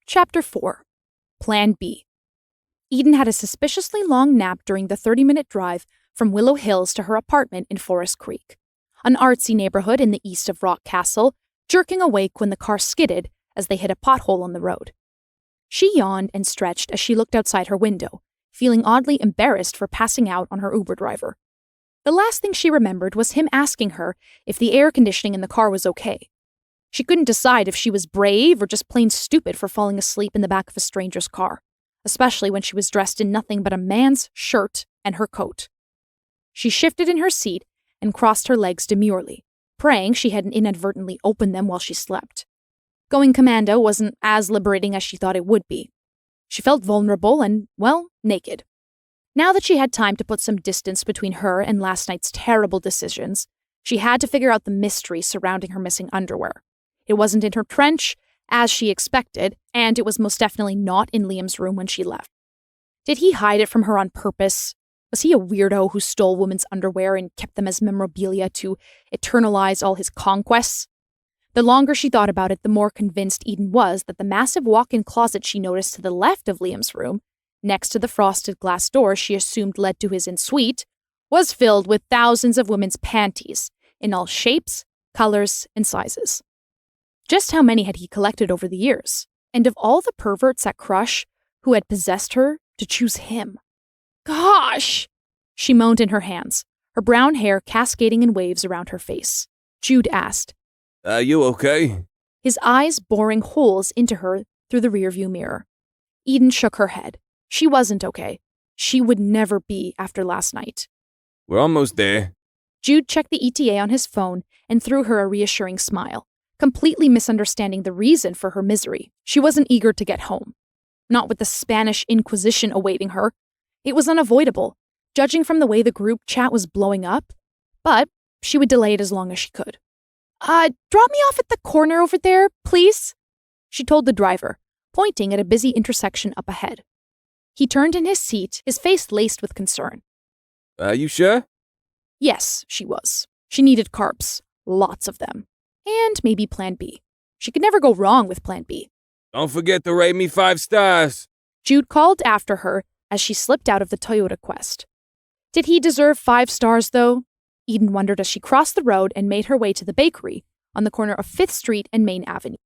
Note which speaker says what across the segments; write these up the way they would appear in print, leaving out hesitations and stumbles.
Speaker 1: Chapter 4. Plan B. Eden had a suspiciously long nap during the 30-minute drive from Willow Hills to her apartment in Forest Creek, an artsy neighborhood in the east of Rock Castle, jerking awake when the car skidded as they hit a pothole on the road. She yawned and stretched as she looked outside her window, feeling oddly embarrassed for passing out on her Uber driver. The last thing she remembered was him asking her if the air conditioning in the car was okay. She couldn't decide if she was brave or just plain stupid for falling asleep in the back of a stranger's car, especially when she was dressed in nothing but a man's shirt and her coat. She shifted in her seat and crossed her legs demurely, praying she hadn't inadvertently opened them while she slept. Going commando wasn't as liberating as she thought it would be. She felt vulnerable and, well, naked. Now that she had time to put some distance between her and last night's terrible decisions, she had to figure out the mystery surrounding her missing underwear. It wasn't in her trench, as she expected, and it was most definitely not in Liam's room when she left. Did he hide it from her on purpose? Was he a weirdo who stole women's underwear and kept them as memorabilia to eternalize all his conquests? The longer she thought about it, the more convinced Eden was that the massive walk-in closet she noticed to the left of Liam's room, next to the frosted glass door she assumed led to his ensuite, was filled with thousands of women's panties, in all shapes, colors, and sizes. Just how many had he collected over the years? And of all the perverts at Crush who had possessed her, to choose him. Gosh! She moaned in her hands, her brown hair cascading in waves around her face. Jude asked,
Speaker 2: You okay?
Speaker 1: His eyes boring holes into her through the rearview mirror. Eden shook her head. She wasn't okay. She would never be after last night.
Speaker 2: We're almost there.
Speaker 1: Jude checked the ETA on his phone and threw her a reassuring smile, completely misunderstanding the reason for her misery. She wasn't eager to get home. Not with the Spanish Inquisition awaiting her. It was unavoidable, judging from the way the group chat was blowing up, but she would delay it as long as she could. Drop me off at the corner over there, please, she told the driver, pointing at a busy intersection up ahead. He turned in his seat, his face laced with concern.
Speaker 2: You sure?
Speaker 1: Yes, she was. She needed carbs, lots of them, and maybe Plan B. She could never go wrong with Plan B.
Speaker 2: Don't forget to rate me 5 stars.
Speaker 1: Jude called after her as she slipped out of the Toyota Quest. Did he deserve 5 stars, though? Eden wondered as she crossed the road and made her way to the bakery on the corner of 5th Street and Main Avenue.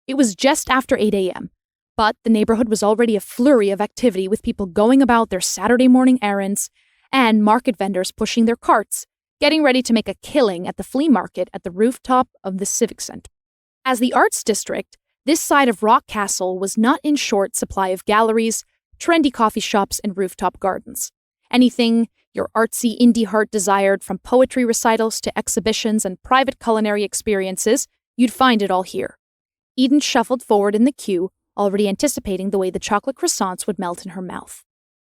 Speaker 1: It was just after 8 a.m., but the neighborhood was already a flurry of activity with people going about their Saturday morning errands and market vendors pushing their carts, getting ready to make a killing at the flea market at the rooftop of the Civic Center. As the Arts District, this side of Rock Castle was not in short supply of galleries, trendy coffee shops, and rooftop gardens. Anything your artsy indie heart desired, from poetry recitals to exhibitions and private culinary experiences, you'd find it all here. Eden shuffled forward in the queue, already anticipating the way the chocolate croissants would melt in her mouth.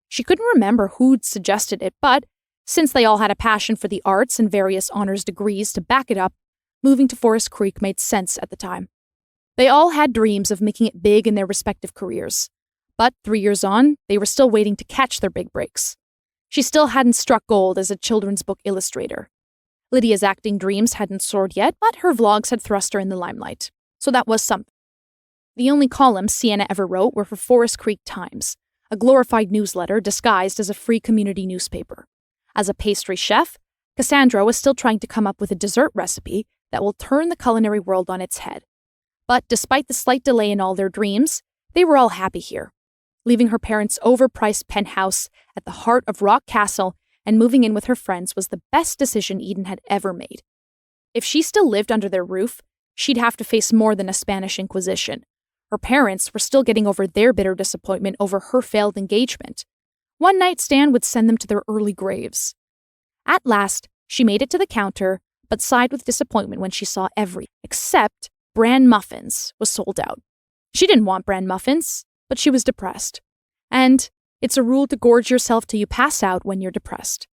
Speaker 1: She couldn't remember who'd suggested it, but since they all had a passion for the arts and various honors degrees to back it up, moving to Forest Creek made sense at the time. They all had dreams of making it big in their respective careers. But 3 years on, they were still waiting to catch their big breaks. She still hadn't struck gold as a children's book illustrator. Lydia's acting dreams hadn't soared yet, but her vlogs had thrust her in the limelight. So that was something. The only columns Sienna ever wrote were for Forest Creek Times, a glorified newsletter disguised as a free community newspaper. As a pastry chef, Cassandra was still trying to come up with a dessert recipe that will turn the culinary world on its head. But despite the slight delay in all their dreams, they were all happy here. Leaving her parents' overpriced penthouse at the heart of Rock Castle and moving in with her friends was the best decision Eden had ever made. If she still lived under their roof, she'd have to face more than a Spanish Inquisition. Her parents were still getting over their bitter disappointment over her failed engagement. One night stand would send them to their early graves. At last, she made it to the counter, but sighed with disappointment when she saw everything, except bran muffins, was sold out. She didn't want bran muffins, but she was depressed. And it's a rule to gorge yourself till you pass out when you're depressed.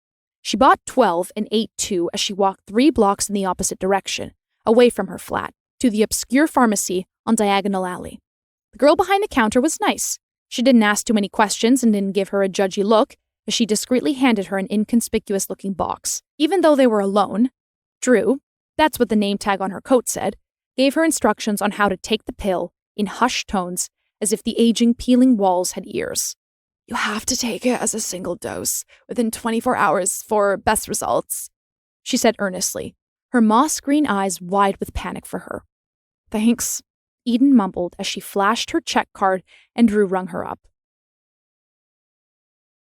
Speaker 1: She bought 12 and ate 2 as she walked 3 blocks in the opposite direction, away from her flat, to the obscure pharmacy on Diagonal Alley. The girl behind the counter was nice. She didn't ask too many questions and didn't give her a judgy look as she discreetly handed her an inconspicuous-looking box. Even though they were alone, Drew, that's what the name tag on her coat said, gave her instructions on how to take the pill in hushed tones as if the aging, peeling walls had ears. You have to take it as a single dose within 24 hours for best results, she said earnestly, her moss-green eyes wide with panic for her. Thanks, Eden mumbled as she flashed her check card and Drew rung her up.